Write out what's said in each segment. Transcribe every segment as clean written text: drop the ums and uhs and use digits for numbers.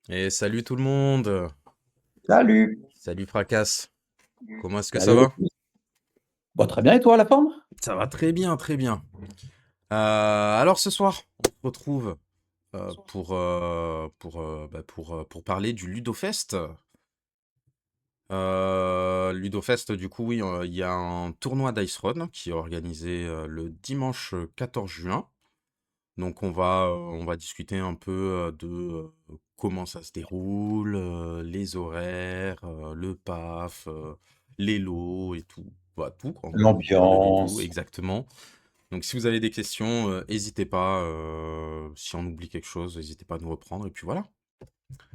Et salut tout le monde. Salut! Salut Fracasse. Comment est-ce que ça Salut va? Alexis. Bon, très bien, et toi, la forme? Ça va très bien, très bien. Alors ce soir, on se retrouve pour parler du Ludofest. Ludofest, du coup, oui, il y a un tournoi d'Ice Run qui est organisé le dimanche 14 juin. Donc on va discuter un peu comment ça se déroule, les horaires, le PAF, les lots et tout. Voilà, tout, quoi. En gros, on va parler de tout, L'ambiance. exactement. Donc si vous avez des questions, n'hésitez pas. Si on oublie quelque chose, n'hésitez pas à nous reprendre. Et puis voilà.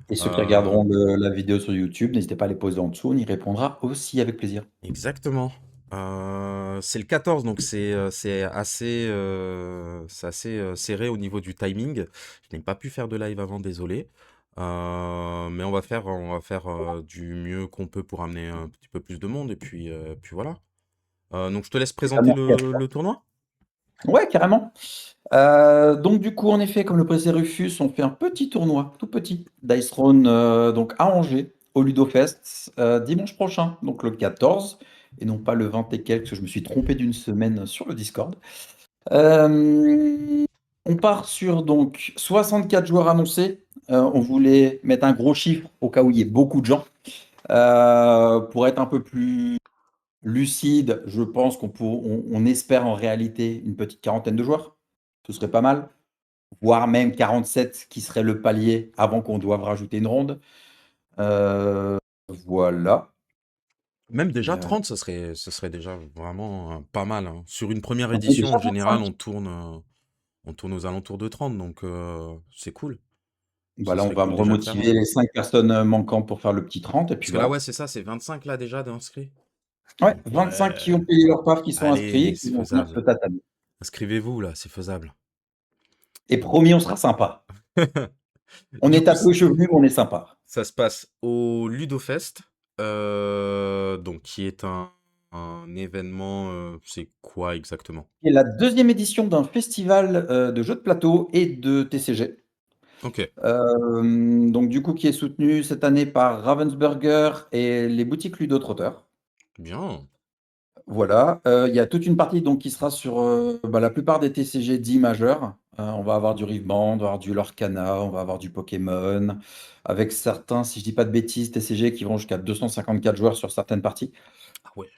Et ceux qui Euh, regarderont la vidéo sur YouTube, n'hésitez pas à les poser en dessous, on y répondra aussi avec plaisir. Exactement. C'est le 14, donc c'est assez serré au niveau du timing. Je n'ai pas pu faire de live avant, désolé. Mais on va faire du mieux qu'on peut pour amener un petit peu plus de monde. Et puis voilà. Donc je te laisse C'est pas présenter merci à le, toi. le tournoi. Ouais, carrément. Donc du coup, en effet, comme le précisait Rufus, on fait un petit tournoi, tout petit, d'Ice Throne, donc à Angers, au Ludofest, dimanche prochain, donc le 14, et non pas le 20 et quelques, parce que je me suis trompé d'une semaine sur le Discord. On part sur donc 64 joueurs annoncés. On voulait mettre un gros chiffre au cas où il y ait beaucoup de gens. Pour être un peu plus lucide, je pense on espère en réalité une petite quarantaine de joueurs. Ce serait pas mal. Voire même 47 qui serait le palier avant qu'on doive rajouter une ronde. Euh, voilà. Même déjà Euh, 30, ce serait déjà vraiment pas mal, hein. Sur une première on est édition, déjà en général, 25. on tourne aux alentours de 30, donc c'est cool. Ce Voilà, on serait va me cool déjà de faire remotiver ça. les 5 personnes manquantes pour faire le petit 30, et puis Parce que là, voilà. ouais, c'est ça, c'est 25 là déjà d'inscrits. Ouais, Donc 25 qui ouais, ont payé leur part, qui sont inscrits allez, et qui c'est vont venir se faisable. tataner. Inscrivez-vous là, c'est faisable. Et promis, on sera sympa. On Du est coup, tapé aux cheveux, mais on est sympa. ça se passe au Ludofest, donc qui est un événement, c'est quoi exactement? C'est la deuxième édition d'un festival de jeux de plateau et de TCG. Ok, Donc du coup, qui est soutenu cette année par Ravensburger et les boutiques Ludo-Trotter. bien. Voilà, il y a toute une partie donc qui sera sur la plupart des TCG dits majeurs. On va avoir du Rift-Band, on va avoir du Lorcana, on va avoir du Pokémon, avec certains, si je dis pas de bêtises, TCG qui vont jusqu'à 254 joueurs sur certaines parties. Ah ouais.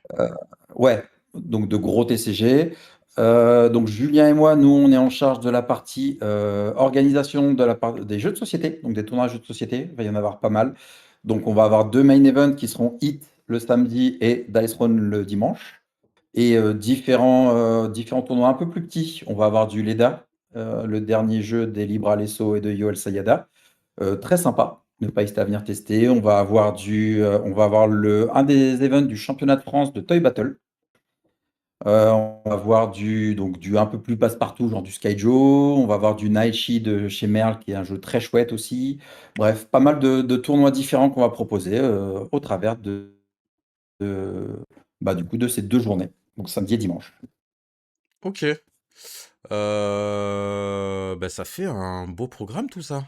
Ouais, donc de gros TCG. Donc Julien et moi, nous, on est en charge de la partie organisation de la part des jeux de société, donc des tournois de jeux de société. Il va y en avoir pas mal. Donc on va avoir deux main events qui seront Hit le samedi et Dice Run le dimanche. Et différents tournois un peu plus petits. On va avoir du LEDA, le dernier jeu des Libra Lesso et de Yoel Sayada. Très sympa. Ne pas hésiter à venir tester. On va avoir un des events du championnat de France de Toy Battle. On va avoir du un peu plus passe-partout, genre du Skyjo. On va avoir du Naichi de chez Merle, qui est un jeu très chouette aussi. Bref, pas mal de tournois différents qu'on va proposer au travers de- du coup, de ces deux journées, donc samedi et dimanche. Ok. Bah, ça fait un beau programme tout ça.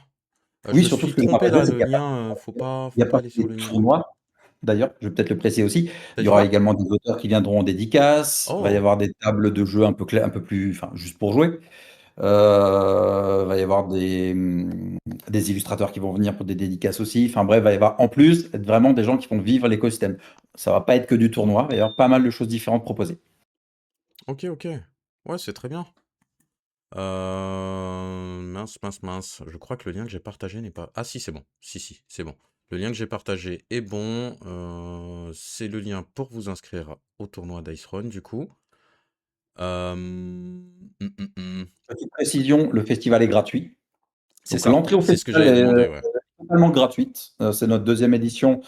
Je Oui, me surtout suis ce que j'ai pas trompé précisé, là, c'est le qu'il n'y a pas, lien, faut pas, il y faut a pas pas aller sur de le lien. tournoi. D'ailleurs, je vais peut-être le préciser aussi. T'as Il y dit aura quoi? également des auteurs qui viendront en dédicace. Il va y Oh, avoir des tables de jeu un peu un peu plus, enfin, juste pour jouer. Il va y avoir des illustrateurs qui vont venir pour des dédicaces aussi. Enfin bref, il va y avoir en plus être vraiment des gens qui vont vivre l'écosystème. Ça va pas être que du tournoi, il va y avoir pas mal de choses différentes proposées. ok, ok. Ouais, c'est très bien. Mince, mince, mince. Je crois que le lien que j'ai partagé n'est pas. Ah si, c'est bon. Si, si, c'est bon. Le lien que j'ai partagé est bon. C'est le lien pour vous inscrire au tournoi d'Ice Run, du coup. Hum. Petite précision, le festival est gratuit. C'est Donc ça. l'entrée au C'est ce que festival j'avais est demandé, ouais. totalement gratuite. C'est notre deuxième édition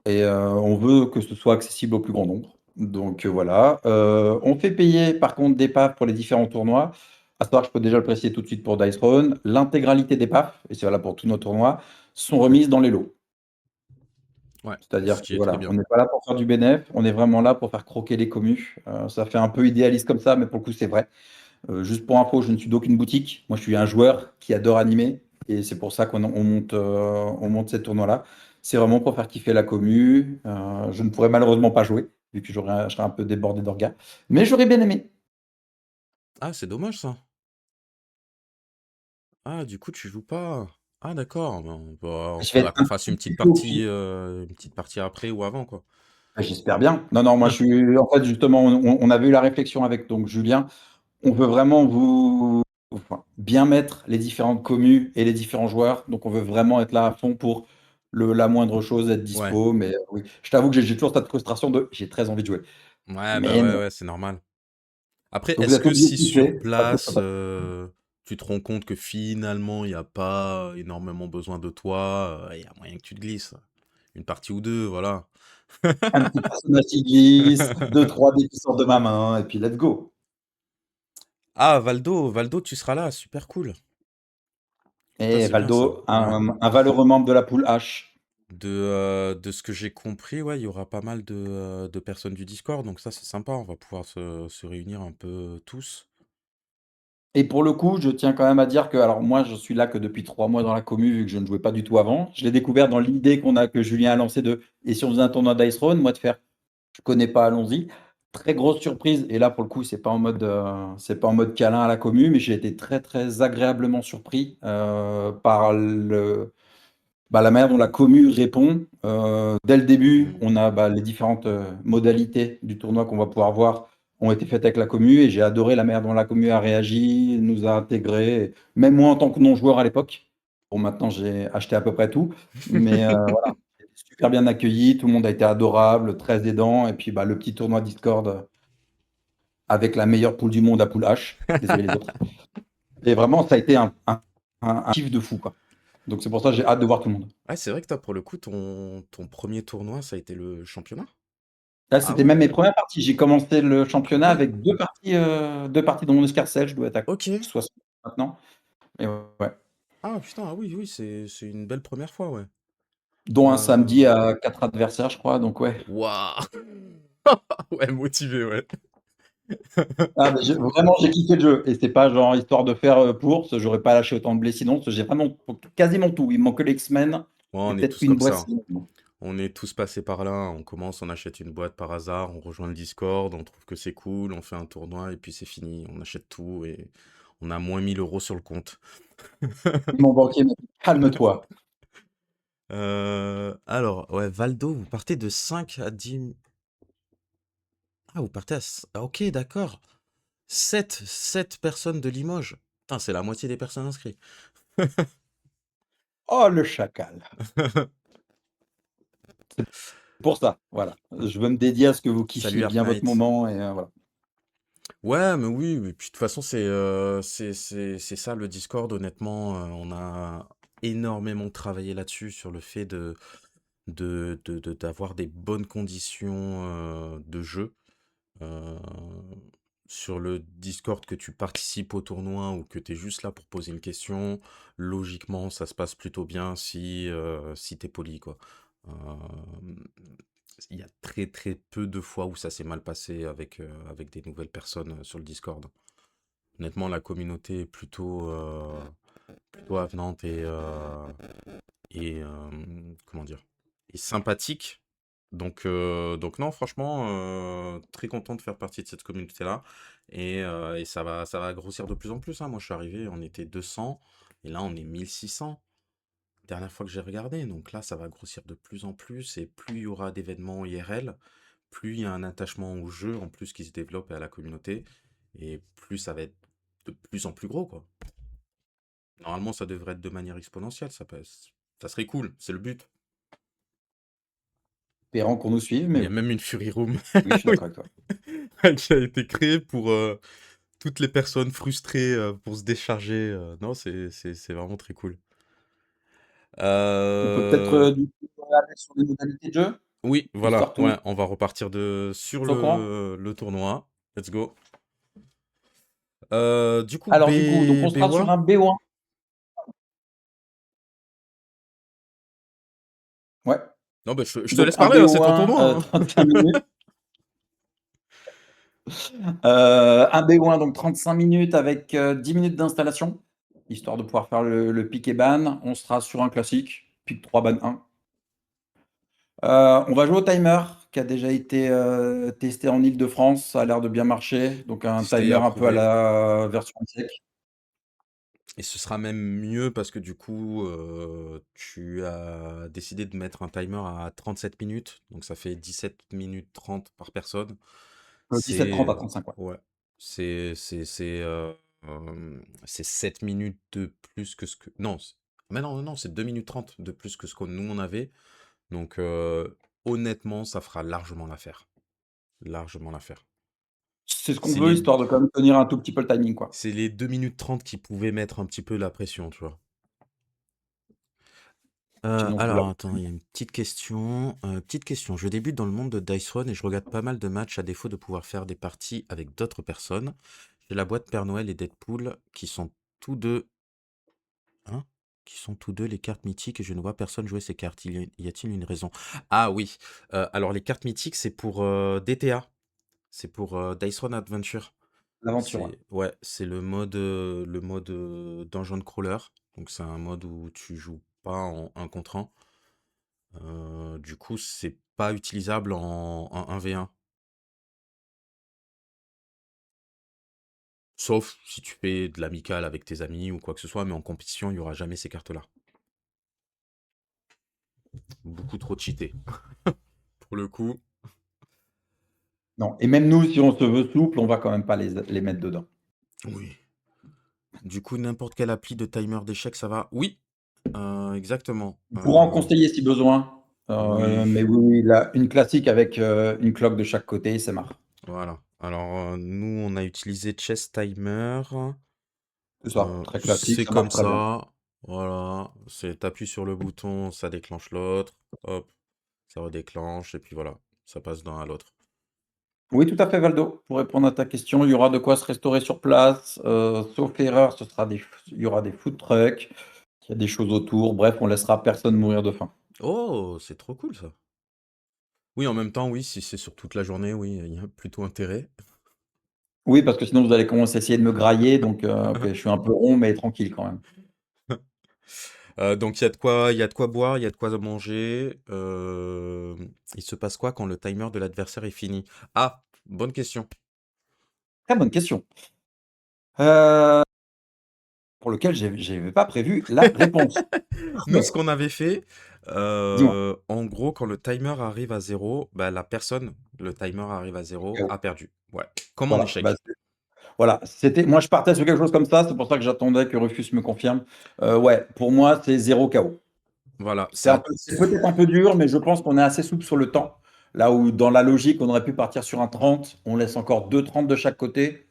et on veut que ce soit accessible au plus grand nombre. Donc voilà. On fait payer par contre des PAF pour les différents tournois. À savoir, je peux déjà le préciser tout de suite pour Dice Run, l'intégralité des PAF, et c'est valable pour tous nos tournois, sont remises dans les lots. Ouais, C'est-à-dire ce que qui est très voilà, on bien. n'est pas là pour faire du bénéf, on est vraiment là pour faire croquer les commus. Ça fait un peu idéaliste comme ça, mais pour le coup, c'est vrai. Juste pour info, je ne suis d'aucune boutique. Moi, je suis un joueur qui adore animer. et c'est pour ça on monte ces tournois-là. C'est vraiment pour faire kiffer la commu. Je ne pourrais malheureusement pas jouer, vu que je serais un peu débordé d'orgas, mais j'aurais bien aimé. Ah, c'est dommage ça. Ah, du coup, tu joues pas. Ah, d'accord. Je vais Faudra être qu'on un fasse petit peu au pied. une petite partie après ou avant, quoi. J'espère bien. Non, non, moi je suis. En fait, justement, on avait eu la réflexion avec donc Julien. On veut vraiment enfin, bien mettre les différentes communes et les différents joueurs. Donc, on veut vraiment être là à fond pour la moindre chose, être Ouais. dispo. Mais oui, je t'avoue que j'ai toujours cette frustration de j'ai très envie de jouer. Ouais, bah Mais ouais, non. ouais, c'est normal. Après, Donc, vous est-ce êtes que obligé de si sur kiffer. Ça coûte place, pas. tu te rends compte que finalement, il n'y a pas énormément besoin de toi, il y a moyen que tu te glisses. Une partie ou deux, voilà. Un petit personnage qui glisse, deux, trois dés qui sortent de ma main, et puis let's go. Ah, Valdo, tu seras là, super cool. Putain, Et c'est bien ça. Valdo, Ouais. un valeureux membre de la poule H. De ce que j'ai compris, ouais, il y aura pas mal de personnes du Discord, donc ça, c'est sympa. On va pouvoir se réunir un peu tous. Et pour le coup, je tiens quand même à dire que, alors moi, je suis là que depuis 3 mois dans la commu, vu que je ne jouais pas du tout avant. Je l'ai découvert dans l'idée que Julien a lancé de, et si on faisait un tournoi d'Ice Throne, moi de faire, je connais pas, allons-y. Très grosse surprise. Et là, pour le coup, c'est pas en mode câlin à la commu, mais j'ai été très, très agréablement surpris par la manière dont la commu répond. Dès le début, Mm. on a les différentes modalités du tournoi qu'on va pouvoir voir ont été faites avec la commu et j'ai adoré la manière dont la commu a réagi, nous a intégrés, même moi en tant que non-joueur à l'époque. Bon, maintenant j'ai acheté à peu près tout, mais voilà, super bien accueilli, tout le monde a été adorable, très aidant, et puis le petit tournoi Discord avec la meilleure poule du monde à poule H, désolé les autres. Et vraiment, ça a été un kiff de fou, quoi. Donc c'est pour ça que j'ai hâte de voir tout le monde. Ouais, c'est vrai que toi, pour le coup, ton premier tournoi, ça a été le championnat? Là, Ah c'était même mes ouais, premières parties. J'ai commencé le ah championnat ouais, avec deux parties dans mon escarcelle. Je dois être à ok. 60 maintenant. Et ouais. Ah putain, ah oui, oui, c'est une belle première fois, ouais. Dont un samedi Euh... à 4 adversaires, je crois. Donc, ouais. Waouh! Ouais, motivé, ouais. Ah, mais vraiment, j'ai kiffé le jeu. Et c'est pas genre histoire de faire course. J'aurais pas lâché autant de blé sinon. Parce que j'ai vraiment quasiment tout. Il me manque que les X-Men Ouais, et on est peut-être tous une comme boîte. ça. On est tous passés par là. On commence, on achète une boîte par hasard, on rejoint le Discord, on trouve que c'est cool, on fait un tournoi et puis c'est fini. On achète tout et on a moins 1 000 € sur le compte. Mon banquier m'a dit calme-toi. Alors, ouais, Valdo, vous partez de 5 à 10. Ah, vous partez ah, ok, d'accord. Sept personnes de Limoges. Putain, c'est la moitié des personnes inscrites. Oh, le chacal. Pour ça, voilà. Je veux me dédier à ce que vous Salut kiffiez Art bien votre Knight. moment. Et voilà. Ouais, mais oui, et puis de toute façon, c'est ça le Discord, honnêtement, on a énormément travaillé là-dessus, sur le fait d'avoir des bonnes conditions de jeu. Euh, sur le Discord, que tu participes au tournoi ou que tu es juste là pour poser une question, logiquement, ça se passe plutôt bien si t'es poli, quoi. Euh, Il y a très très peu de fois où ça s'est mal passé avec des nouvelles personnes sur le Discord. Honnêtement, la communauté est plutôt avenante et comment dire, et sympathique. Donc non, franchement, très content de faire partie de cette communauté-là. Et ça va grossir de plus en plus, hein. Moi, je suis arrivé, on était 200, et là, on est 1 600. Dernière fois que j'ai regardé, donc là, ça va grossir de plus en plus, et plus il y aura d'événements IRL, plus il y a un attachement au jeu, en plus, qui se développe et à la communauté, et plus ça va être de plus en plus gros, quoi. Normalement, ça devrait être de manière exponentielle, ça serait cool, c'est le but. Espérant qu'on nous suive, Il mais y a même une Fury Room oui, je suis oui, d'accord avec toi. qui a été créée pour toutes les personnes frustrées pour se décharger. Non, c'est vraiment très cool. On peut peut-être du coup aller sur les modalités de jeu, Oui, voilà, histoire tout le monde ouais, on va repartir sur soit au courant. le tournoi. Let's go. Du coup, Alors du coup, donc on sera sur BOA? un B1. Ouais. Non, bah, je te Donc laisse un parler, là, c'est ton BO1, tournoi, hein. 35 minutes. Un B1, donc 35 minutes avec 10 minutes d'installation. histoire de pouvoir faire le pick et ban. On sera sur un classique, pick 3 ban 1. On va jouer au timer qui a déjà été testé en Île-de-France. Ça a l'air de bien marcher. Donc un Testé, timer un peu à approuvé. la version sec. Et ce sera même mieux parce que du coup, tu as décidé de mettre un timer à 37 minutes, donc ça fait 17 minutes 30 par personne. 17-30 à C'est 35, ouais. ouais, c'est 7 minutes de plus que ce que non, mais non, non, c'est 2 minutes 30 de plus que ce que nous on avait. Donc honnêtement, ça fera largement l'affaire. Largement l'affaire. C'est ce qu'on C'est veut, les histoire de quand même tenir un tout petit peu le timing, quoi. c'est les 2 minutes 30 qui pouvaient mettre un petit peu la pression, tu vois? Sinon, faut la. Alors attends, il y a une petite question. Je débute dans le monde de Dice Run et je regarde pas mal de matchs à défaut de pouvoir faire des parties avec d'autres personnes. J'ai la boîte Père Noël et Deadpool qui sont tous deux, hein? Qui sont tous deux les cartes mythiques et je ne vois personne jouer ces cartes. Y a-t-il une raison? Ah oui, alors les cartes mythiques c'est pour DTA, c'est pour Dice Run Adventure. L'aventure, ouais. C'est ouais, c'est le mode Dungeon Crawler. Donc c'est un mode où tu joues pas en un contre un. Du coup, c'est pas utilisable en 1v1. Sauf si tu fais de l'amical avec tes amis ou quoi que ce soit, mais en compétition, il y aura jamais ces cartes-là. Beaucoup trop cheaté. Pour le coup. Non, et même nous, si on se veut souple, on va quand même pas les mettre dedans. Oui. Du coup, n'importe quelle appli de timer d'échecs, ça va? Oui, exactement. On pourra en conseiller si besoin. Oui, Mais oui, oui, là, une classique avec une cloque de chaque côté, c'est marre. voilà. Alors, nous, on a utilisé Chess Timer. C'est ça, très classique, C'est ça marche comme très bien. ça. Voilà. C'est t'appuies sur le bouton, ça déclenche l'autre. Hop, ça redéclenche, et puis voilà. Ça passe d'un à l'autre. Oui, tout à fait, Valdo. Pour répondre à ta question, il y aura de quoi se restaurer sur place. Sauf erreur, il y aura des food trucks, il y a des choses autour. Bref, on laissera personne mourir de faim. Oh, c'est trop cool ça. Oui, en même temps, oui, si c'est sur toute la journée, oui, il y a plutôt intérêt. Oui, parce que sinon vous allez commencer à essayer de me grailler, donc OK, je suis un peu rond, mais tranquille quand même. Donc il y a de quoi boire, il y a de quoi manger. Il se passe quoi quand le timer de l'adversaire est fini? Ah, bonne question. Très bonne question, heu, pour lequel j'avais pas prévu la réponse. Nous, ce qu'on avait fait, Dis-moi. en gros, quand le timer arrive à zéro, bah, le timer arrive à zéro, OK, a perdu. Ouais, comme en voilà, bah, échec. voilà, c'était moi je partais sur quelque chose comme ça, c'est pour ça que j'attendais que Rufus me confirme. Ouais, pour moi, c'est 0 KO. Voilà, C'est peut-être un peu dur, mais je pense qu'on est assez souple sur le temps. Là où dans la logique, on aurait pu partir sur un 30, on laisse encore 2 30 de chaque côté.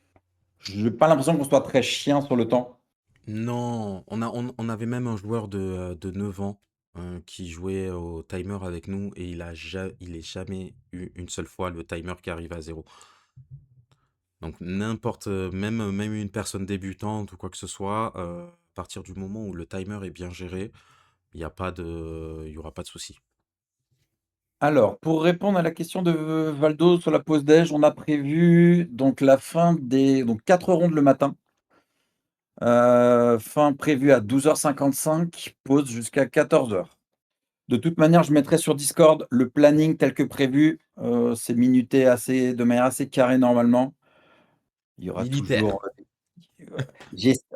J'ai pas l'impression qu'on soit très chien sur le temps. Non, on avait même un joueur de 9 ans qui jouait au timer avec nous et il est jamais eu une seule fois le timer qui arrive à zéro. Donc même une personne débutante ou quoi que ce soit, à partir du moment où le timer est bien géré, il y aura pas de souci. Alors, pour répondre à la question de Valdo sur la pause déj, on a prévu donc la fin des donc 4 rondes le matin. Fin prévue à 12h55, pause jusqu'à 14h. De toute manière, je mettrai sur Discord le planning tel que prévu. C'est minuté de manière assez carrée normalement. Il y aura Militaire. toujours,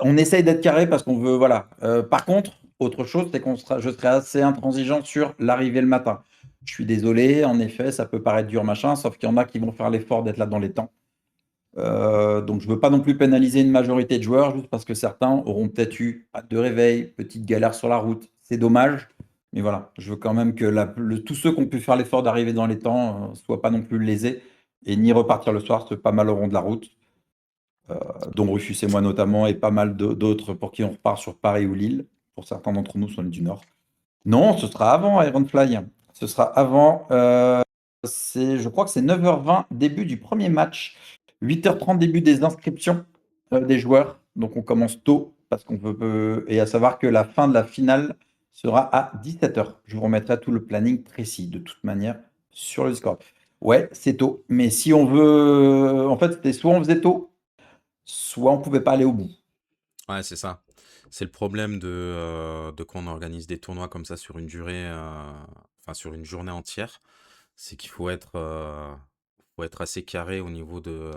on essaye d'être carré parce qu'on veut, voilà. Par contre, autre chose, c'est je serai assez intransigeant sur l'arrivée le matin. Je suis désolé, en effet, ça peut paraître dur, machin, sauf qu'il y en a qui vont faire l'effort d'être là dans les temps. Donc je veux pas non plus pénaliser une majorité de joueurs juste parce que certains auront peut-être eu pas de réveil, petite galère sur la route. C'est dommage, mais voilà, je veux quand même que tous ceux qui ont pu faire l'effort d'arriver dans les temps soient pas non plus lésés et ni repartir le soir, se pas mal au rond de la route, dont Rufus et moi notamment, et pas mal d'autres pour qui on repart sur Paris ou Lille. Pour certains d'entre nous, sont du Nord. Non, ce sera avant Ironfly. Ce sera avant. Je crois que c'est 9h20, début du premier match. 8h30, début des inscriptions des joueurs. Donc on commence tôt parce qu'on peut. Et à savoir que la fin de la finale sera à 17h. Je vous remettrai tout le planning précis de toute manière sur le Discord. Ouais, c'est tôt. Mais si on veut. En fait, c'était soit on faisait tôt, soit on pouvait pas aller au bout. Ouais, c'est ça. C'est le problème de quand on organise des tournois comme ça sur une durée, enfin sur une journée entière, c'est qu'il faut être assez carré au niveau de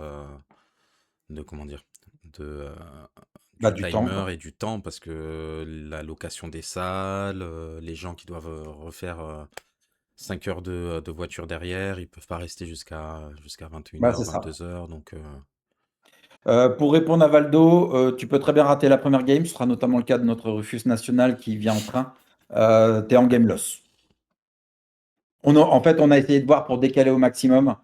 comment dire? De, Bah, du du temps, timer quoi. et du temps parce que la location des salles, les gens qui doivent, refaire, 5 heures de voiture derrière, ils peuvent pas rester jusqu'à Bah, c'est ça. 21h-22h donc Pour répondre à Valdo, tu peux très bien rater la première game, ce sera notamment le cas de notre Rufus national qui vient en train. Tu es en game loss. En fait, on a essayé de voir pour décaler au maximum,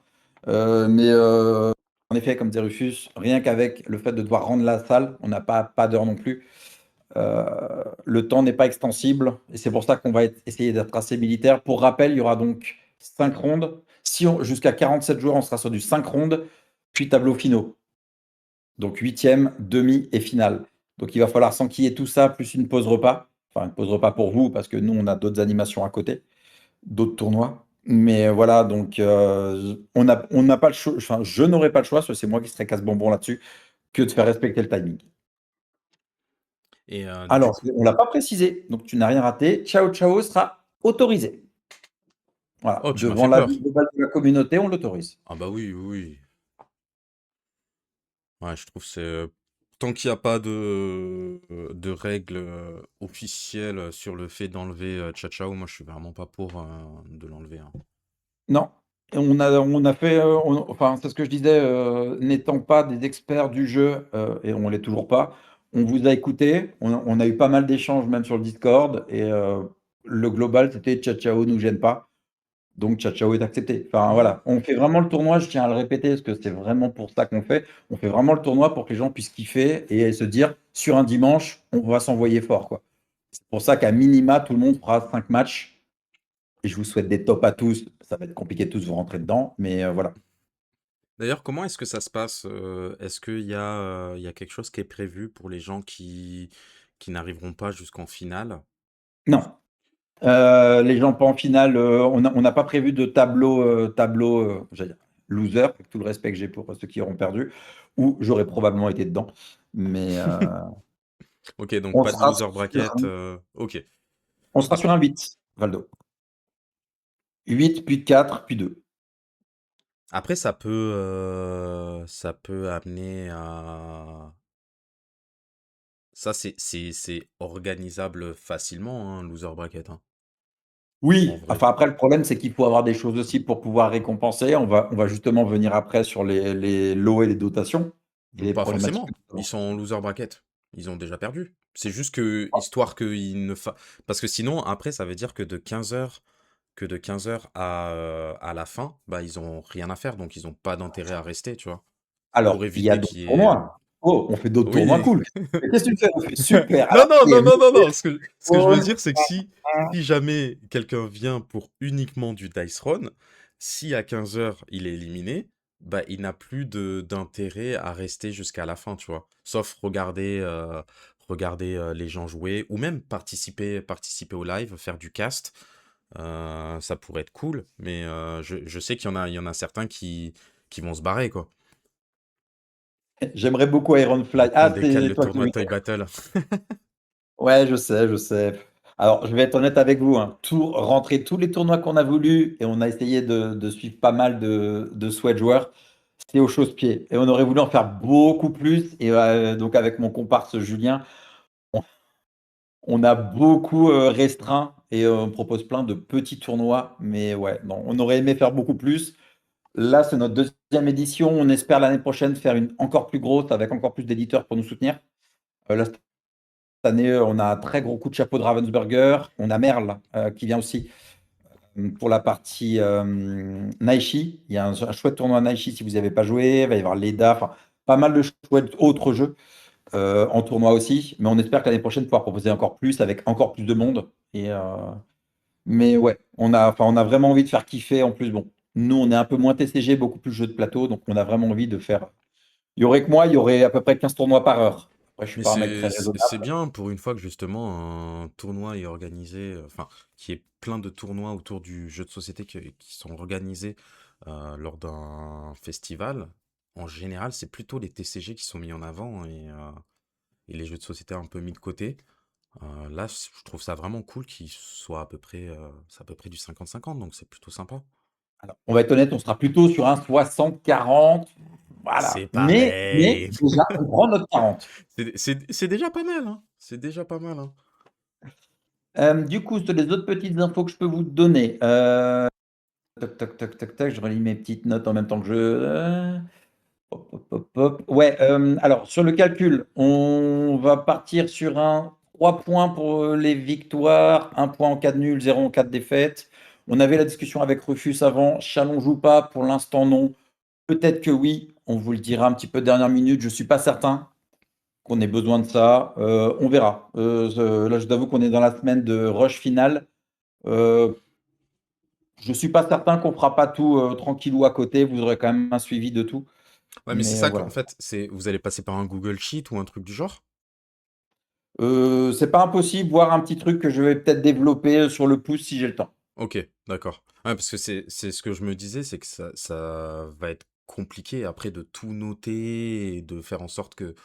mais en effet, comme dit Rufus, rien qu'avec le fait de devoir rendre la salle, on n'a pas d'heure non plus. Euh, le temps n'est pas extensible et c'est pour ça qu'on va essayer d'être assez militaire. Pour rappel, il y aura donc 5 rondes. Si jusqu'à 47 joueurs, on sera sur du 5 rondes, puis tableau finaux. Donc huitième, demi et finale. Donc il va falloir s'enquiller tout ça, plus une pause repas. Enfin, une pause repas pour vous, parce que nous, on a d'autres animations à côté, d'autres tournois. Mais voilà, donc on n'a pas le choix, enfin, je n'aurai pas le choix, parce que c'est moi qui serai casse-bonbon là-dessus, que de faire respecter le timing. et du Alors, coup on l'a pas précisé, donc tu n'as rien raté. Ciao Ciao sera autorisé. Voilà, oh, tu m'as devant fait l'avis peur. global de la communauté, on l'autorise. Ah bah oui, oui, oui. Ouais, je trouve que c'est, tant qu'il y a pas de règles, officielles, sur le fait d'enlever, Tchao, moi je suis vraiment pas pour, de l'enlever, hein. Non. Et on a fait, enfin, c'est ce que je disais, n'étant pas des experts du jeu, et on l'est toujours pas, on vous a écouté, on a eu pas mal d'échanges même sur le Discord et le global, c'était Ciao Ciao nous gêne pas, donc Ciao Ciao est accepté. Enfin Ouais. voilà, on fait vraiment le tournoi, je tiens à le répéter parce que c'est vraiment pour ça qu'on fait. On fait vraiment le tournoi pour que les gens puissent kiffer et se dire: «Sur un dimanche, on va s'envoyer fort», quoi. C'est pour ça qu'à minima, tout le monde fera 5 matchs et je vous souhaite des tops à tous. Ça va être compliqué de tous vous rentrer dedans, mais voilà. D'ailleurs, comment est-ce que ça se passe? Est-ce qu'il y a quelque chose qui est prévu pour les gens qui n'arriveront pas jusqu'en finale? Non, les gens pas en finale, on n'a pas prévu de tableau, j'allais dire loser, avec tout le respect que j'ai pour ceux qui auront perdu, ou j'aurais probablement été dedans. Mais OK, donc on pas de sera loser sur bracket, OK. on sera sur un 8, Valdo. 8 puis 4 puis 2. Après ça peut amener à ça c'est organisable facilement, hein, loser bracket, hein, en Oui, vrai. enfin après le problème, c'est qu'il faut avoir des choses aussi pour pouvoir récompenser. On va justement venir après sur les lots et les dotations et les Pas problématiques. forcément, ils sont en loser bracket. Ils ont déjà perdu. C'est juste que histoire qu'ils ne fa parce que sinon après ça veut dire que de 15 heures à la fin, bah, ils ont rien à faire, donc ils ont pas d'intérêt à rester, tu vois? Pour Alors, il y a éviter d'autres qu'il y ait, tournois. Oh, on fait d'autres tournois oui. cool. Mais qu'est-ce que tu fais? On fait super. Non, Alors, non, c'est non, non, non, non, ce que je veux dire, c'est que oh, si jamais quelqu'un vient pour uniquement du Dice Run, si à 15 heures il est éliminé, bah, il n'a plus d'intérêt à rester jusqu'à la fin, tu vois? Sauf regarder, les gens jouer ou même participer au live, faire du cast, ça pourrait être cool, mais je sais qu'il y en a certains qui vont se barrer, quoi. j'aimerais beaucoup Ironfly. Pour qu'on Ah, décale c'est le toi qui tournoi veux. Toy Battle. Ouais, je sais, je sais. Alors, je vais être honnête avec vous, hein. Rentrer tous les tournois qu'on a voulu et on a essayé de suivre pas mal de souhaits de joueurs, c'était au chausse-pied. Et on aurait voulu en faire beaucoup plus. Et donc, avec mon comparse Julien, on a beaucoup restreint et on propose plein de petits tournois. Mais ouais, non, on aurait aimé faire beaucoup plus. Là, c'est notre deuxième édition. On espère l'année prochaine faire une encore plus grosse avec encore plus d'éditeurs pour nous soutenir. Là, cette année, on a un très gros coup de chapeau de Ravensburger. On a Merle qui vient aussi pour la partie Naishi. Il y a un chouette tournoi Naishi si vous n'y avez pas joué. Il va y avoir l'EDA. Enfin, pas mal de chouettes autres jeux en tournoi aussi. Mais on espère que l'année prochaine, pouvoir proposer encore plus avec encore plus de monde. Mais ouais, on a vraiment envie de faire kiffer. En plus, bon, nous, on est un peu moins TCG, beaucoup plus jeux de plateau. Donc, on a vraiment envie de faire. Il y aurait que moi, il y aurait à peu près 15 tournois par heure. Après, je suis Mais pas un mec très c'est raisonnable. bien pour une fois que justement un tournoi est organisé, enfin, qu'il y ait plein de tournois autour du jeu de société qui sont organisés lors d'un festival. En général, c'est plutôt les TCG qui sont mis en avant et les jeux de société un peu mis de côté. Là, je trouve ça vraiment cool qu'il soit à peu près, c'est à peu près du 50-50, donc c'est plutôt sympa. Alors, on va être honnête, on sera plutôt sur un 60-40, C'est voilà. Mais pareil. déjà, on prend notre 40. C'est déjà pas mal, hein. C'est déjà pas mal, hein. Du coup, sur les autres petites infos que je peux vous donner, toc, toc, toc, toc, toc, je relis mes petites notes en même temps que hop, hop, hop, hop. Ouais, alors sur le calcul, on va partir sur un 3 points pour les victoires, 1 point en cas de nul, 0 en cas de défaite. On avait la discussion avec Rufus avant, Chalon joue pas, pour l'instant non. Peut-être que oui, on vous le dira un petit peu dernière minute, je suis pas certain qu'on ait besoin de ça. On verra. Là, je vous avoue qu'on est dans la semaine de rush finale. Euh, je suis pas certain qu'on fera pas tout tranquillou à côté. Vous aurez quand même un suivi de tout. Ouais, mais c'est Mais ça qu'en voilà. fait, vous allez passer par un Google Sheet ou un truc du genre? C'est pas impossible, voir un petit truc que je vais peut-être développer sur le pouce si j'ai le temps. OK, d'accord. Ouais, parce que c'est ce que je me disais, c'est que ça va être compliqué après de tout noter et de faire en sorte que,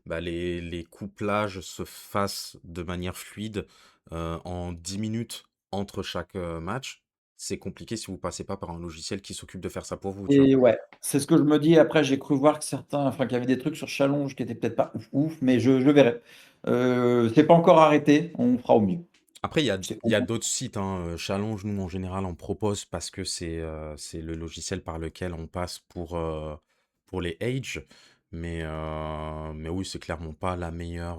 bah, les couplages se fassent de manière fluide, en 10 minutes entre chaque, match. C'est compliqué si vous passez pas par un logiciel qui s'occupe de faire ça pour vous, tu vois? Et ouais, c'est ce que je me dis. Après, j'ai cru voir que certains, enfin, qu'il y avait des trucs sur Challonge qui étaient peut-être pas ouf, ouf, mais je verrai. C'est pas encore arrêté, on fera au mieux. Après, C'est il y a d'autres sites, hein, Challenge, nous, en général, on propose parce que c'est le logiciel par lequel on passe pour les Age. Mais oui, c'est clairement pas la meilleure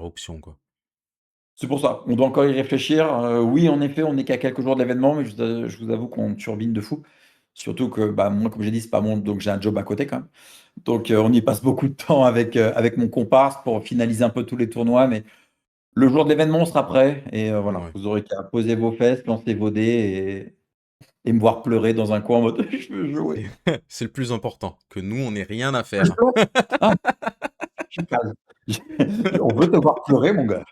option, quoi. c'est pour ça, on doit encore y réfléchir. Oui, en effet, on n'est qu'à quelques jours de l'événement, mais je vous avoue qu'on turbine de fou. Surtout que, bah, moi, comme j'ai dit, c'est pas mon donc j'ai un job à côté quand même. Donc, on y passe beaucoup de temps avec mon comparse pour finaliser un peu tous les tournois, mais le jour de l'événement, on sera prêt et voilà, Ouais. vous aurez qu'à poser vos fesses, lancer vos dés et me voir pleurer dans un coin en mode: «Je veux jouer». C'est c'est le plus important, que nous, on n'ait rien à «Ah, je faire. pleure? Ah, tu me calmes. On veut te voir pleurer mon gars».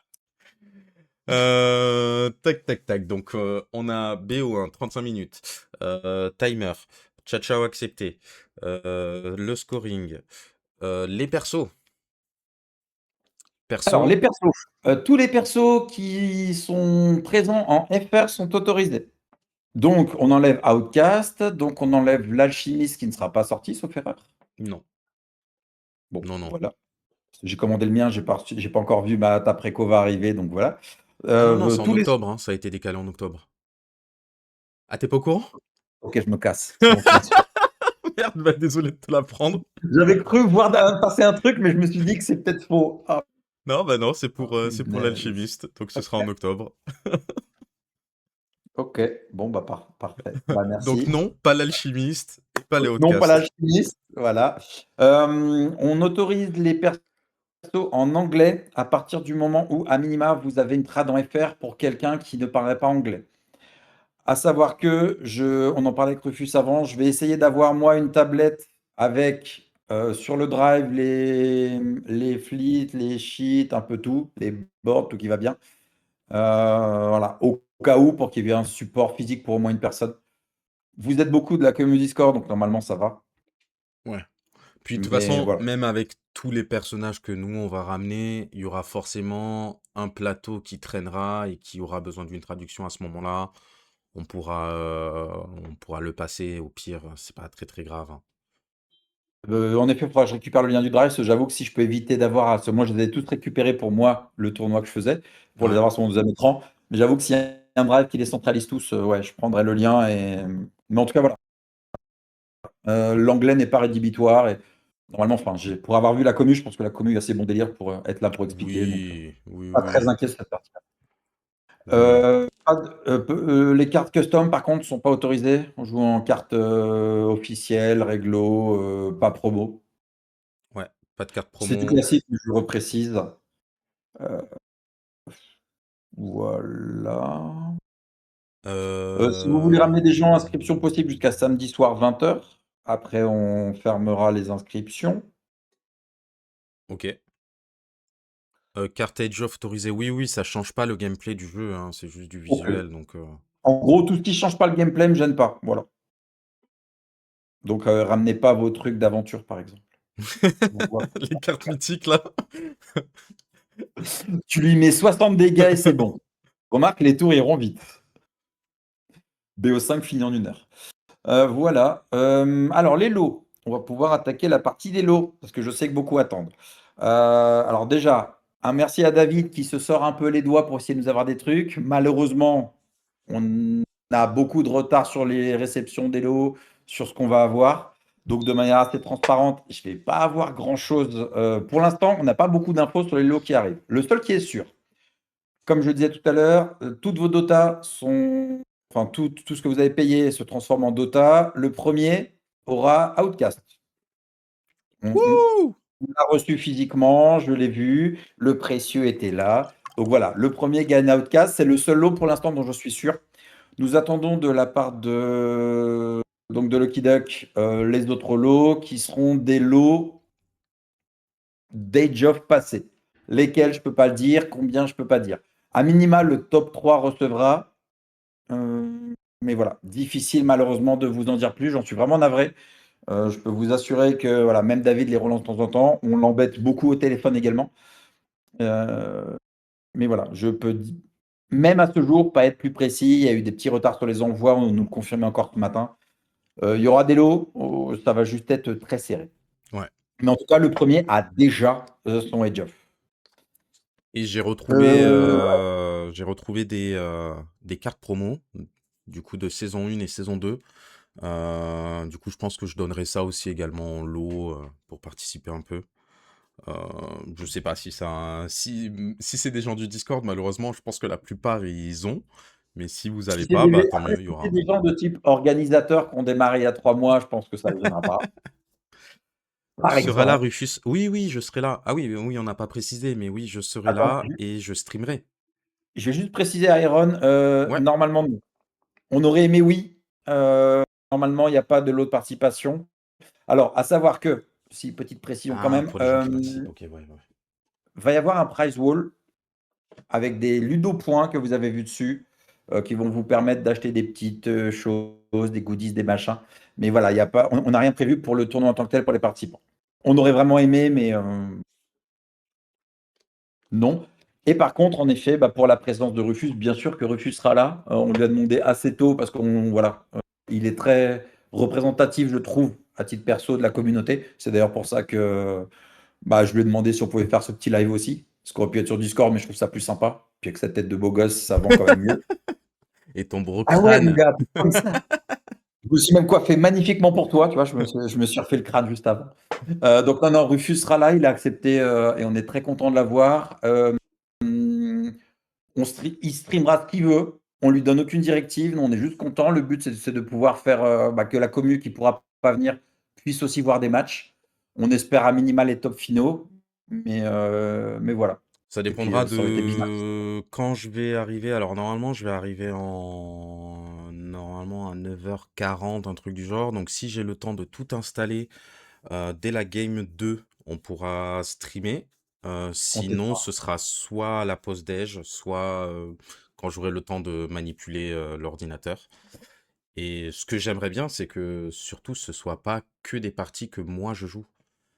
Tac, tac, tac. Donc, on a BO1, 35 minutes. Timer. Ciao, accepté. Le scoring. Les persos. Alors les Perso, persos, tous les persos qui sont présents en FR sont autorisés. Donc on enlève Outcast, donc on enlève l'Alchimiste qui ne sera pas sorti sauf erreur. non. Bon, Non, non. voilà. J'ai commandé le mien, j'ai pas encore vu ma ta préco va arriver, donc voilà. Ah non, non, c'est en Tous les octobre, hein, ça a été décalé en octobre. Ah, t'es pas au courant? OK, je me casse, c'est bon, je m'assure. Merde, bah désolé de te l'apprendre. J'avais cru voir passer un truc, mais je me suis dit que c'est peut-être faux. Ah Non, bah non, c'est pour punaise. l'alchimiste, donc ce sera OK, en octobre. OK. Bon, bah, parfait. Bah, Donc merci. non, pas l'alchimiste et pas les Non, pas outcasts. l'alchimiste, voilà. On autorise les persos en anglais à partir du moment où, à minima, vous avez une trad en FR pour quelqu'un qui ne parlerait pas anglais. À savoir que on en parlait avec Rufus avant, je vais essayer d'avoir moi une tablette avec sur le drive les fleets, les sheets, un peu tout, les boards, tout qui va bien. Voilà, au cas où, pour qu'il y ait un support physique pour au moins une personne. Vous êtes beaucoup de la community Discord, donc normalement ça va. Ouais. Puis de toute Mais façon, voilà. même avec tous les personnages que nous on va ramener, il y aura forcément un plateau qui traînera et qui aura besoin d'une traduction à ce moment-là. On pourra le passer au pire, c'est pas très très grave, hein. En effet, il faudra que je récupère le lien du drive, parce que j'avoue que si je peux éviter d'avoir parce que moi je les ai tous récupérés pour moi, le tournoi que je faisais, pour les Ouais. avoir sur mon deuxième écran. Mais j'avoue que s'il y a un drive qui les centralise tous, ouais, je prendrai le lien mais en tout cas voilà. L'anglais n'est pas rédhibitoire et normalement, enfin, pour avoir vu la commu, je pense que la commu a assez bon délire pour, être là pour expliquer, donc Oui, oui, pas très oui. inquiet sur cette partie-là. Non, non. Pas de les cartes custom par contre sont pas autorisées. On joue en carte, officielle, réglo, pas promo. Ouais, pas de carte C'est du promo. classique, mais je le reprécise. Heu, voilà. Si vous voulez ramener des gens, Hem, inscription possible jusqu'à samedi soir 20 h. Après on fermera les inscriptions. OK. Cartage autorisé, oui, oui, ça change pas le gameplay du jeu, hein, c'est juste du OK. visuel, donc En gros, tout ce qui change pas le gameplay me gêne pas, voilà. Donc ramenez pas vos trucs d'aventure, par exemple. Donc, voilà. Les cartes mythiques, là. Tu lui mets 60 dégâts et c'est bon. Remarque, les tours iront vite. BO5 fini en 1 heure. Voilà. Alors, les lots. On va pouvoir attaquer la partie des lots, parce que je sais que beaucoup attendent. Alors déjà, un merci à David qui se sort un peu les doigts pour essayer de nous avoir des trucs. Malheureusement, on a beaucoup de retard sur les réceptions des lots, sur ce qu'on va avoir. Donc, de manière assez transparente, je ne vais pas avoir grand-chose. Pour l'instant, on n'a pas beaucoup d'infos sur les lots qui arrivent. Le seul qui est sûr, comme je le disais tout à l'heure, toutes vos Dota sont. Enfin, tout ce que vous avez payé se transforme en Dota. Le premier aura Outcast. Wouh! On l'a reçu physiquement, je l'ai vu, le précieux était là. Donc voilà, le premier gagne Outcast, c'est le seul lot pour l'instant dont je suis sûr. Nous attendons de la part de Lucky Duck les autres lots qui seront des lots d'Age of passé. Lesquels, je ne peux pas le dire, combien, je ne peux pas dire. À minima, le top 3 recevra. Mais voilà, difficile malheureusement de vous en dire plus, j'en suis vraiment navré. Je peux vous assurer que voilà, même David les relance de temps en temps. On l'embête beaucoup au téléphone également. Euh, mais voilà, je peux même à ce jour pas être plus précis. Il y a eu des petits retards sur les envois, on nous le confirmait encore ce matin. Il y aura des lots, oh, ça va juste être très serré. Ouais. Mais en tout cas, le premier a déjà son edge off. Et Ouais. j'ai retrouvé des cartes promo, du coup, de saison 1 et saison 2. Du coup, je pense que je donnerai ça aussi également en lot pour participer un peu. Euh, je sais pas si si c'est des gens du Discord, malheureusement, je pense que la plupart ils ont. Mais si vous Si avez c'est pas, bah des, tant après, mieux, il y si aura c'est un des lot. gens de type organisateurs qui ont démarré il y a 3 mois, je pense que ça ne les gênera pas. Tu Par seras là, exemple. Rufus? Oui, oui, je serai là. Ah oui, oui, on n'a pas précisé, mais oui, je serai Attends, là et je streamerai. je vais juste préciser à Iron, Ouais. normalement, non. On aurait aimé oui. Normalement, il n'y a pas de lot de participation. Alors, à savoir que, si petite précision quand Ah, même, pour les gens qui participent, ok, ouais, ouais. va y avoir un prize wall avec des ludo points que vous avez vus dessus, qui vont vous permettre d'acheter des petites choses, des goodies, des machins. Mais voilà, il y a pas, on n'a rien prévu pour le tournoi en tant que tel pour les participants. On aurait vraiment aimé, mais non. Et par contre, en effet, bah, pour la présence de Rufus, bien sûr que Rufus sera là. On lui a demandé assez tôt parce qu'on voilà, il est très représentatif, je trouve, à titre perso de la communauté. C'est d'ailleurs pour ça que bah, je lui ai demandé si on pouvait faire ce petit live aussi. Ce qu'on aurait pu être sur Discord, mais je trouve ça plus sympa. Puis avec sa tête de beau gosse, ça vend quand même mieux. Et ton gros Ah ouais, mon crâne. gars, comme ça. Je me suis même coiffé magnifiquement pour toi, tu vois, je me suis refait le crâne juste avant. Donc non, non, Rufus sera là, il a accepté et on est très content de l'avoir. Il streamera ce qu'il veut. On lui donne aucune directive. Nous, on est juste content. Le but, c'est de pouvoir faire bah, que la commu qui pourra pas venir puisse aussi voir des matchs. On espère à minima les top finaux. Mais voilà. Ça Et puis, dépendra ça aurait été bizarre. de quand je vais arriver. Alors normalement, je vais arriver normalement à 9h40, un truc du genre. Donc si j'ai le temps de tout installer dès la game 2, on pourra streamer. On Sinon, testera. ce sera soit à la pause déj, soit quand j'aurai le temps de manipuler l'ordinateur. Et ce que j'aimerais bien, c'est que surtout ce soit pas que des parties que moi je joue.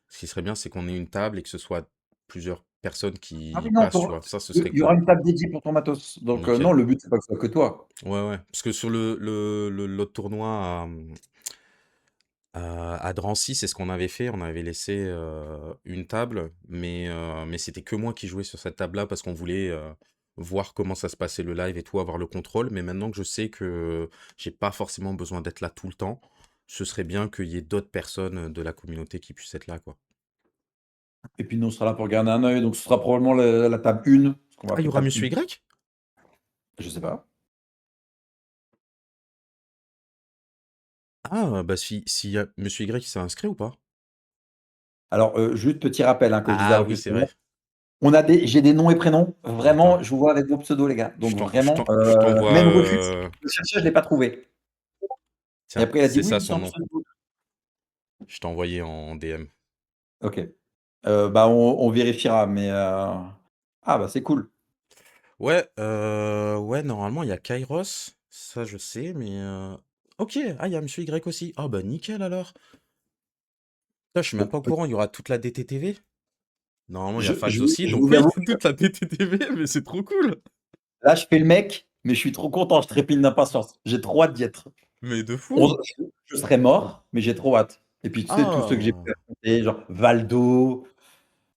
Ce qui serait bien, c'est qu'on ait une table et que ce soit plusieurs personnes Ah oui, qui non, passent, tu vois. Ça, ce il serait y aura cool. une table dédiée pour ton matos. Donc, non, Nickel. le but, c'est pas que ce soit que toi. Ouais, ouais. Parce que sur l'autre tournoi à Drancy, c'est ce qu'on avait fait. On avait laissé une table, mais c'était que moi qui jouais sur cette table-là parce qu'on voulait voir comment ça se passait le live et tout, avoir le contrôle. Mais maintenant que je sais que j'ai pas forcément besoin d'être là tout le temps, ce serait bien qu'il y ait d'autres personnes de la communauté qui puissent être là, quoi. Et puis, nous, on sera là pour garder un œil. Donc, ce sera probablement la table 1. Ce qu'on va Ah, il y appeler aura table Monsieur 1. Y? Je sais pas. Ah, bah si y a Monsieur Y qui s'est inscrit ou pas? Alors, juste petit rappel hein, que je disais à Ah oui, Rufus c'est tout à l'heure. vrai. J'ai des noms et prénoms. D'accord. Vraiment, je vous vois avec vos pseudos, les gars. Je Donc t'en je vraiment, t'en je t'envoie, même Rufus, je cherchais, je l'ai pas trouvé. Et tiens, après, il a dit c'est oui, ça c'est son un nom. pseudo. Je t'ai envoyé en DM. Ok. Bah, on vérifiera, mais ah bah c'est cool. Ouais, ouais, normalement, il y a Kairos, ça je sais, mais OK, ah, il y a Monsieur Y aussi. Ah bah nickel alors. Putain, je suis même Donc pas au courant, il y aura toute la DTTV? Normalement, il y a Fags aussi, je donc vous ouais, il avoue y a que toute la DTTV, mais c'est trop cool! là, je fais le mec, mais je suis trop content, je trépigne d'impatience. J'ai trop hâte d'y être. Mais de On fou! je serais mort, mais j'ai trop hâte. Et puis, tu sais, tous ceux que j'ai pu Ah! affronter, genre Valdo,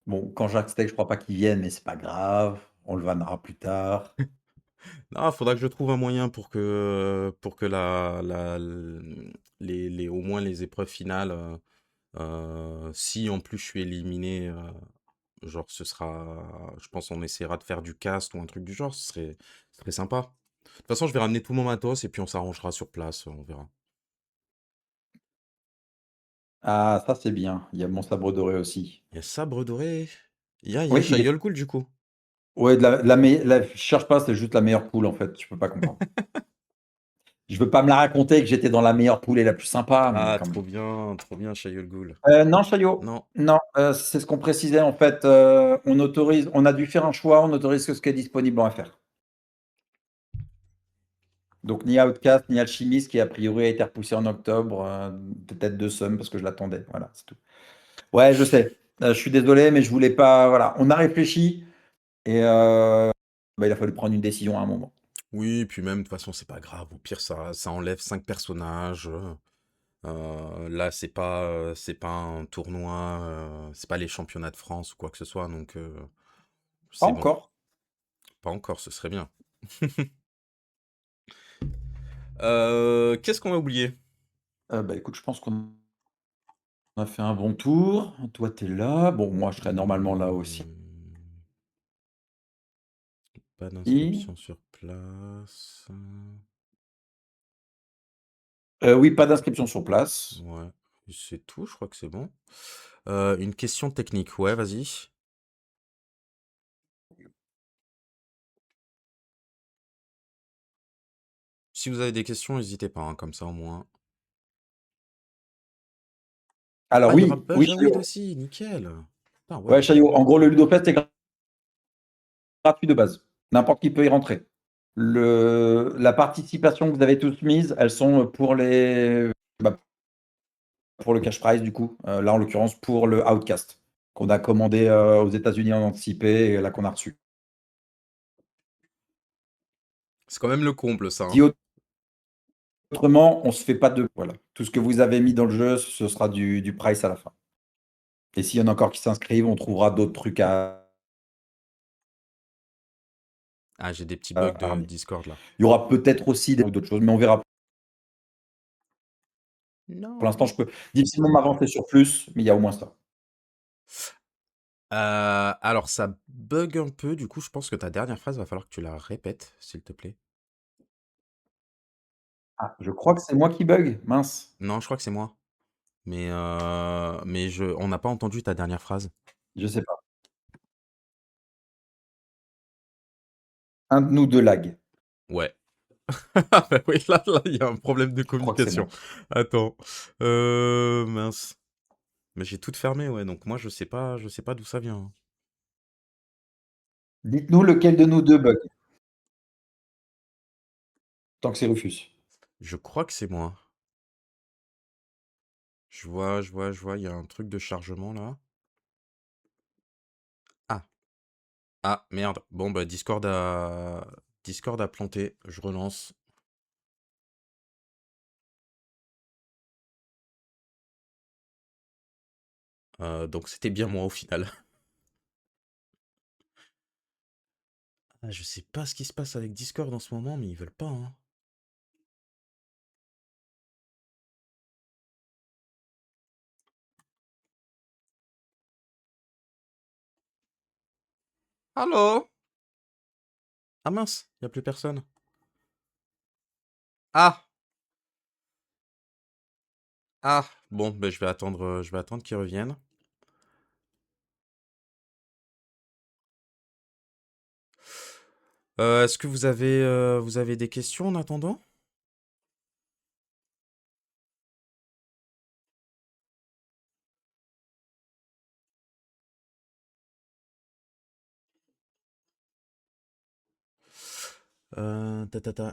bon, quand Jacques Steak, je crois pas qu'il vienne, mais c'est pas grave, on le vannera plus tard. Ah, faudra que je trouve un moyen pour que au moins les épreuves finales, si en plus je suis éliminé, genre ce sera, je pense on essaiera de faire du cast ou un truc du genre, ce serait sympa. De toute façon, je vais ramener tout mon matos et puis on s'arrangera sur place, on verra. Ah, ça, c'est bien. Il y a mon sabre doré aussi. Il y a Sabre Doré, il y a Oui, il est Shayol Cool du coup. ouais, de la cherche pas, c'est juste la meilleure poule, en fait, tu peux pas comprendre. Je veux pas me la raconter que j'étais dans la meilleure poule et la plus sympa, mais Ah, quand même. trop bien Shayol Ghoul. Non, Chaillot, Non. non, c'est ce qu'on précisait, en fait, on a dû faire un choix, on autorise que ce qui est disponible en FR. Donc ni Outcast, ni Alchimiste, qui a priori a été repoussé en octobre, peut-être de Sum, parce que je l'attendais, voilà, c'est tout. Ouais, je sais, je suis désolé, mais je voulais pas, voilà, on a réfléchi et bah, il a fallu prendre une décision à un moment. Oui, puis même, de toute façon, c'est pas grave. Au pire, ça enlève 5 personnages. Là, c'est pas un tournoi, c'est pas les championnats de France ou quoi que ce soit, donc Pas c'est bon. encore. Pas encore, ce serait bien. Qu'est-ce qu'on a oublié? Bah, écoute, je pense qu'on a fait un bon tour. Toi, tu es là. Bon, moi, je serai normalement là aussi. Pas d'inscription sur place. Oui, pas d'inscription sur place. Ouais, c'est tout, je crois que c'est bon. Une question technique, ouais, vas-y. Si vous avez des questions, n'hésitez pas, hein, comme ça au moins. Alors Ah, il y aura oui, oui, Buzzawid Chaillot. aussi, nickel. Putain, ouais, Ouais, bah, Chaillot. En gros, le Ludofest est gratuit de base. N'importe qui peut y rentrer. La participation que vous avez tous mise, elles sont bah, pour le cash prize du coup. Là, en l'occurrence, pour le Outcast qu'on a commandé aux États-Unis en anticipé et là qu'on a reçu. c'est quand même le comble, ça, hein. Si autrement, on se fait pas de. Voilà. Tout ce que vous avez mis dans le jeu, ce sera du price à la fin. Et s'il y en a encore qui s'inscrivent, on trouvera d'autres trucs Ah, j'ai des petits bugs à de ramener. Discord là. Il y aura peut-être aussi d'autres choses, mais on verra. Pour l'instant, Non. je peux difficilement m'avancer sur plus, mais il y a au moins ça. Alors ça bug un peu, du coup, je pense que ta dernière phrase, va falloir que tu la répètes, s'il te plaît. Ah, je crois que c'est moi qui bug. Mince. Non, je crois que c'est moi. Mais on n'a pas entendu ta dernière phrase. Je sais pas. Un de nous deux lag. Ouais. Ah bah oui, là, il y a un problème de Je crois que c'est communication. moi. Attends. Mince. Mais j'ai tout fermé, ouais, donc moi je sais pas d'où ça vient, hein. Dites-nous lequel de nous deux bug. Tant que c'est Rufus. Je crois que c'est moi. Je vois, il y a un truc de chargement là. Ah, ah, merde. Bon, bah, Discord a planté. Je relance. Donc, c'était bien moi au final. Ah, je sais pas ce qui se passe avec Discord en ce moment, mais ils veulent pas, hein. Allô? Ah mince, y a plus personne. Ah, ah. Bon, bah, je vais attendre qu'ils reviennent. Est-ce que vous avez des questions en attendant?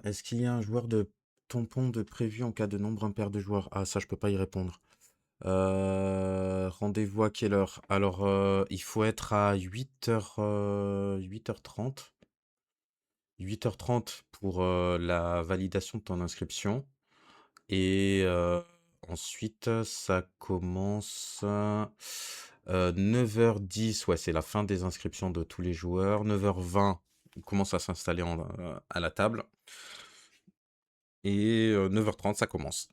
Est-ce qu'il y a un joueur de tampon de prévu en cas de nombre impair de joueurs? Ah, ça, je peux pas y répondre. Rendez-vous à quelle heure? Alors, il faut être à 8h, 8h30. 8h30 pour la validation de ton inscription. Et ensuite, ça commence 9h10. Ouais, c'est la fin des inscriptions de tous les joueurs. 9h20, on commence à s'installer à la table. Et 9h30, ça commence.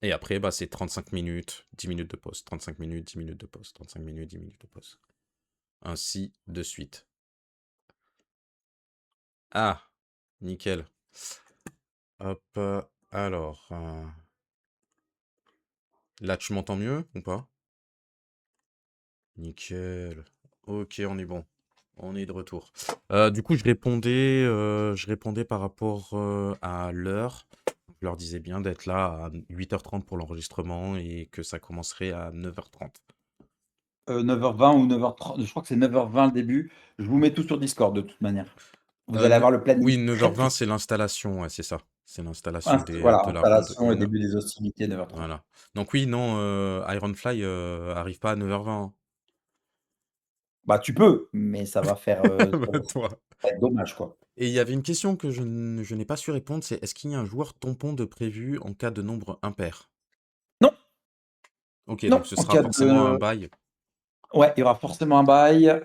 Et après, bah, c'est 35 minutes, 10 minutes de pause. 35 minutes, 10 minutes de pause. 35 minutes, 10 minutes de pause. Ainsi de suite. Ah, nickel. Hop, alors. Là, tu m'entends mieux ou pas? Nickel. Ok, on est bon. On est de retour. Du coup, je répondais par rapport à l'heure. Je leur disais bien d'être là à 8h30 pour l'enregistrement et que ça commencerait à 9h30. 9h20 ou 9h30, je crois que c'est 9h20 le début. Je vous mets tout sur Discord de toute manière. Vous Euh, allez ne- avoir le planning oui, très 9h20, c'est précis. l'installation, ouais, c'est ça. C'est l'installation Voilà, de la ronde installation et 1. début des hostilités 9h30. Voilà. Donc oui, non, Ironfly arrive pas à 9h20. Bah, tu peux, mais ça va faire, ça Bah, va toi. être dommage, quoi. Et il y avait une question que je n'ai pas su répondre, c'est est-ce qu'il y a un joueur tampon de prévu en cas de nombre impair? Non, Ok, non, donc ce en sera cas forcément un de bail. ouais, il y aura forcément un bail,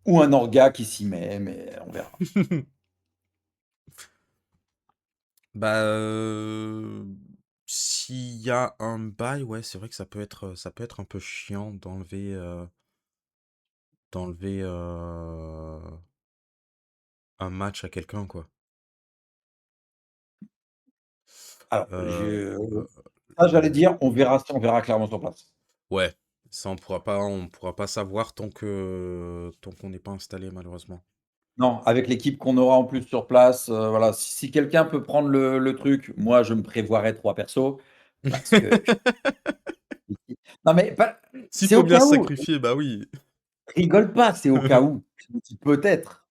ou un orga qui s'y met, mais on verra. Bah, s'il y a un bail, ouais, c'est vrai que ça peut être un peu chiant d'enlever un match à quelqu'un, quoi. Alors, Euh, ça j'allais dire, on verra clairement sur place. ouais, ça on pourra pas savoir tant qu'on n'est pas installé, malheureusement. Non, avec l'équipe qu'on aura en plus sur place, voilà, si quelqu'un peut prendre le truc, moi je me prévoirais 3 persos parce que non mais pas S'il c'est faut au bien cas se où, sacrifier, bah oui. rigole pas, c'est au cas où. Je me dis peut-être,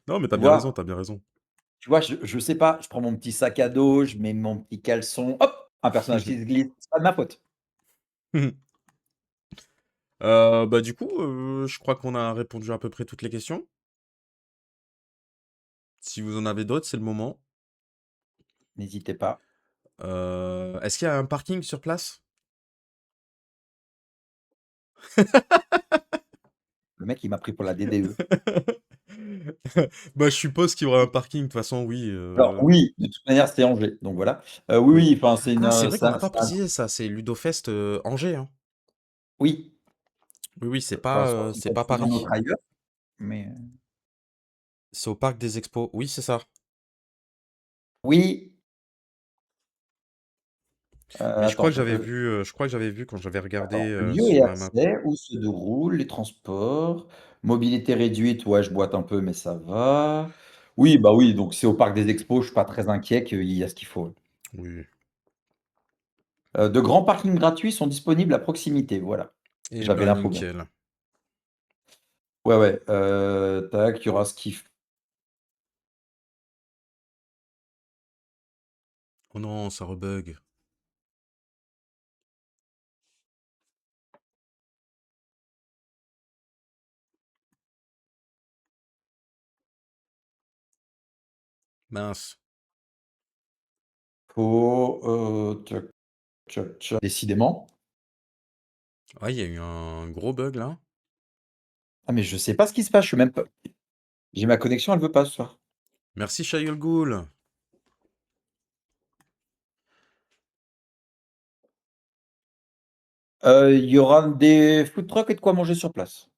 Non, mais t'as tu bien raison, vois? t'as bien raison. Tu vois, je sais pas, je prends mon petit sac à dos, je mets mon petit caleçon, hop, un personnage qui se glisse, c'est pas de ma faute. Bah du coup, je crois qu'on a répondu à peu près toutes les questions. Si vous en avez d'autres, c'est le moment. N'hésitez pas. Est-ce qu'il y a un parking sur place? Le mec, il m'a pris pour la DDE. Bah, je suppose qu'il y aura un parking, de toute façon, oui. Alors oui, de toute manière, c'est Angers, donc voilà. Oui, Oui. oui, enfin, c'est une, Ah, c'est vrai qu'on n'a c'est pas un précisé ça, c'est Ludofest Angers, hein. oui, Oui, oui, c'est de toute pas, façon, euh, ils c'est peuvent pas se Paris. rendre ailleurs, mais C'est au parc des Expos. Oui, c'est ça. oui, Mais je crois attends, que j'avais vu, quand j'avais regardé attends, lieu et sur la map. accès, où se déroulent les transports, mobilité réduite, ouais, je boite un peu, mais ça va. Oui, bah oui, donc c'est au parc des expos, je suis pas très inquiet qu'il y a ce qu'il faut. Oui. De grands parkings gratuits sont disponibles à proximité, voilà. Eh J'avais ben, l'info bien. nickel. Ouais, ouais, tac, il y aura ce qu'il f Oh non, ça rebug. Mince. faut, tchac, tchac, tchac. Décidément. Ah, il y a eu un gros bug là. Ah mais je sais pas ce qui se passe, je suis même pas j'ai ma connexion, elle veut pas ce soir. Merci, Shayol Ghoul. Il y aura des food trucks et de quoi manger sur place.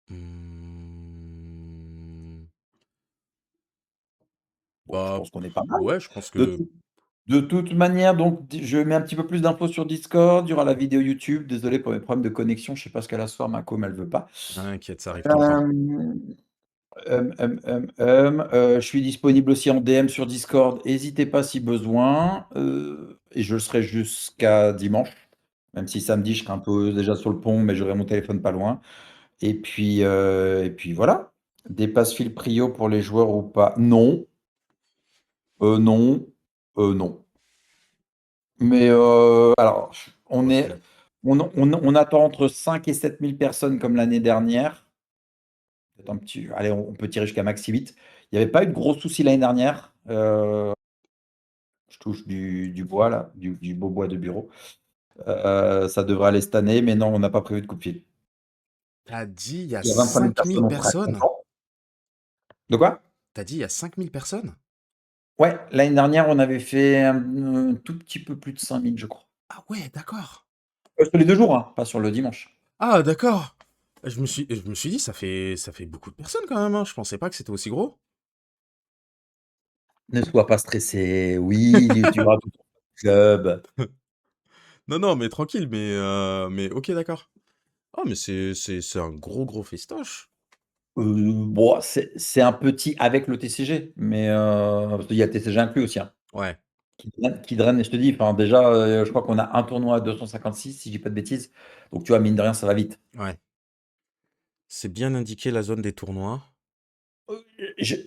Hmm. Bon, je Bah, pense qu'on est pas mal. ouais, je pense De que. toute de toute manière, donc di je mets un petit peu plus d'infos sur Discord, il y aura la vidéo YouTube. Désolé pour mes problèmes de connexion, je sais pas ce qu'elle a ce soir, ma com, elle veut pas. T'inquiète, ça arrive tout le temps. Hem, je suis disponible aussi en DM sur Discord, hésitez pas si besoin, et je le serai jusqu'à dimanche, même si samedi, je serai un peu déjà sur le pont, mais j'aurai mon téléphone pas loin. Et puis voilà. Des passes fil prio pour les joueurs ou pas? Non, non, non. Mais alors, on est, OK. on attend entre 5 et 7 000 personnes comme l'année dernière. Peut-être un petit, allez, on peut tirer jusqu'à maxi 8. Il n'y avait pas eu de gros soucis l'année dernière. Je touche du bois, là, du beau bois de bureau. Ça devrait aller cette année, mais non, on n'a pas prévu de coup de fil. T'as dit il y a Il y a 25 000 cinq personnes, mille on sera personnes? content. De quoi? T'as dit il y a 5000 personnes? Ouais, l'année dernière, on avait fait un tout petit peu plus de 5 000, je crois. Ah ouais, d'accord. Sur les 2 jours, hein, pas sur le dimanche. Ah d'accord. Je me suis dit ça fait beaucoup de personnes quand même, hein. Je pensais pas que c'était aussi gros. Ne sois pas stressé. Oui, tu auras tout ton club. Non, non, mais tranquille, mais OK, d'accord. Ah mais c'est un gros, gros festoche. Bon, c'est un petit avec le TCG, mais parce qu'il y a le TCG inclus aussi, hein, Ouais, qui draine, je te dis, enfin, déjà, je crois qu'on a un tournoi à 256, si je dis pas de bêtises. Donc, tu vois, mine de rien, ça va vite. ouais. C'est bien indiqué la zone des tournois.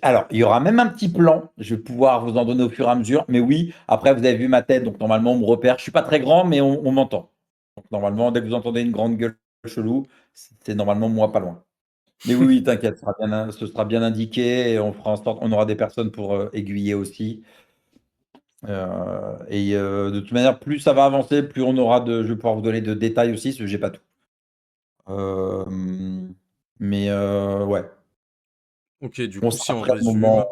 Alors, il y aura même un petit plan. Je vais pouvoir vous en donner au fur et à mesure. Mais oui, après, vous avez vu ma tête, donc normalement, on me repère. Je suis pas très grand, mais on m'entend. Donc, normalement, dès que vous entendez une grande gueule chelou, c'est normalement moi pas loin. Mais oui, oui, t'inquiète, ce sera bien indiqué et on fera en sorte, on aura des personnes pour aiguiller aussi. Et de toute manière, plus ça va avancer, plus je vais pouvoir vous donner de détails aussi, parce que j'ai pas tout. Euh, mais ouais, OK, du on coup, si sera on prêt au moment.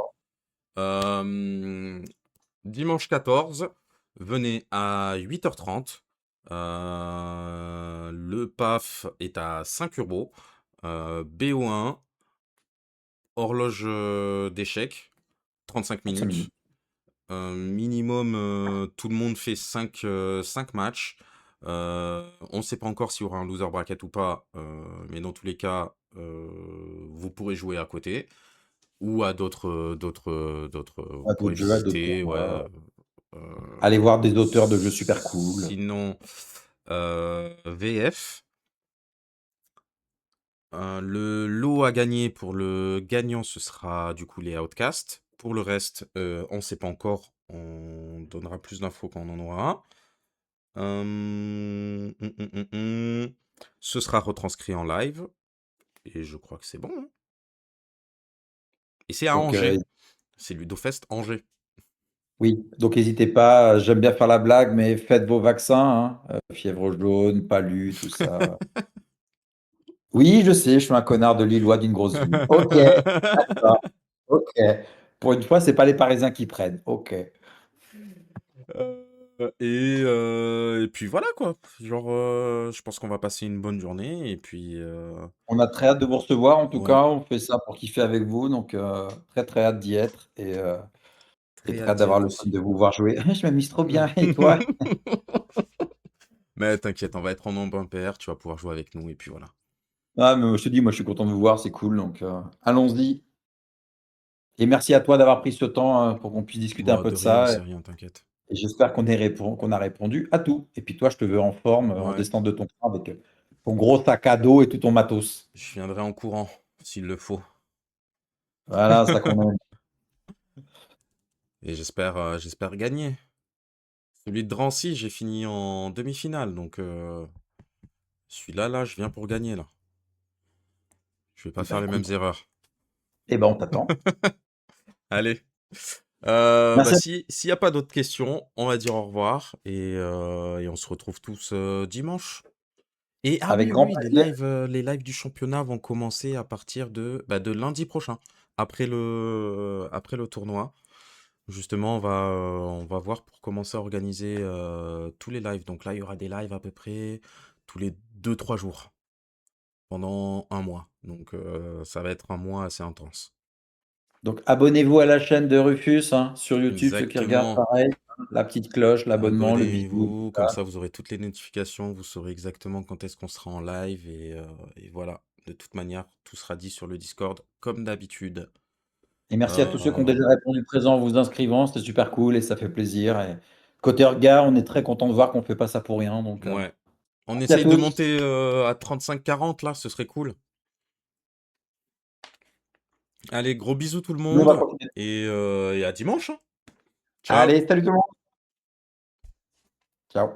résume, hem, dimanche 14, venez à 8h30. Le PAF est à 5 €. BO1, horloge, d'échecs, 35 35 minutes. minutes. Minimum, tout le monde fait 5 matchs. On ne sait pas encore s'il y aura un loser bracket ou pas, mais dans tous les cas, vous pourrez jouer à côté ou à d'autres, vous À pourrez d'autres jeux, à d'autres visiter, ouais, tournois. Aller voir des auteurs de jeux super cool. sinon, VF. Le lot à gagner pour le gagnant, ce sera du coup les Outcasts. Pour le reste, on ne sait pas encore. On donnera plus d'infos quand on en aura. Ce sera retranscrit en live. Et je crois que c'est bon, hein. Et c'est à Donc, Angers. C'est Ludofest Angers. oui, donc n'hésitez pas. J'aime bien faire la blague, mais faites vos vaccins, hein. Fièvre jaune, palu, tout ça. Oui, je sais, je suis un connard de Lillois d'une grosse ville. Ok, d'accord. Ok. Pour une fois, c'est pas les Parisiens qui prennent. Ok. Et puis voilà quoi. Genre, je pense qu'on va passer une bonne journée. Et puis, On a très hâte de vous recevoir. En tout ouais, cas, on fait ça pour kiffer avec vous. Donc, très, très hâte d'y être. Et très très hâte hâte d'y d'avoir être le fun aussi. de vous voir jouer. Je m'amuse trop bien. Et toi? Mais t'inquiète, on va être en nombre impair, tu vas pouvoir jouer avec nous et puis voilà. Ah, mais je te dis, moi, je suis content de vous voir. C'est cool. Donc, allons-y. Et merci à toi d'avoir pris ce temps pour qu'on puisse discuter un Bon, peu de de rien, ça. c'est rien, t'inquiète. Et j'espère qu'on a répondu à tout. Et puis toi, je te veux en forme en Ouais, descendant de ton train avec ton gros sac à dos et tout ton matos. je viendrai en courant s'il le faut. Voilà, ça qu'on aime. Et j'espère gagner. Celui de Drancy, j'ai fini en demi-finale, donc celui-là, là, je viens pour gagner, là. Je vais pas Eh ben faire les mêmes écoute, erreurs. eh ben on t'attend. Allez. Bah, Merci. s'il n'y a pas d'autres questions, on va dire au revoir et on se retrouve tous dimanche. Et ah Avec oui, grand oui, plaisir. les lives du championnat vont commencer à partir de lundi prochain, après le tournoi. Justement, on va voir pour commencer à organiser tous les lives. Donc là, il y aura des lives à peu près tous les 2 3 jours pendant un mois. Donc ça va être un mois assez intense. Donc abonnez-vous à la chaîne de Rufus hein, sur YouTube, ceux qui regardent Exactement. pareil. La petite cloche, l'abonnement, le bisou, tout Abonnez-vous, comme ça. ça vous aurez toutes les notifications, vous saurez exactement quand est-ce qu'on sera en live et voilà. De toute manière, tout sera dit sur le Discord comme d'habitude. Et merci à tous ceux qui ont Euh, déjà répondu présent en vous inscrivant. C'était super cool et ça fait plaisir. Et côté regard, on est très content de voir qu'on ne fait pas ça pour rien. Donc ouais. On merci à essaye de tous. monter à 35-40 là, ce serait cool. Allez, gros bisous tout le Nous, on va monde profiter. et à dimanche, hein. Ciao. Allez, salut tout le monde. Ciao.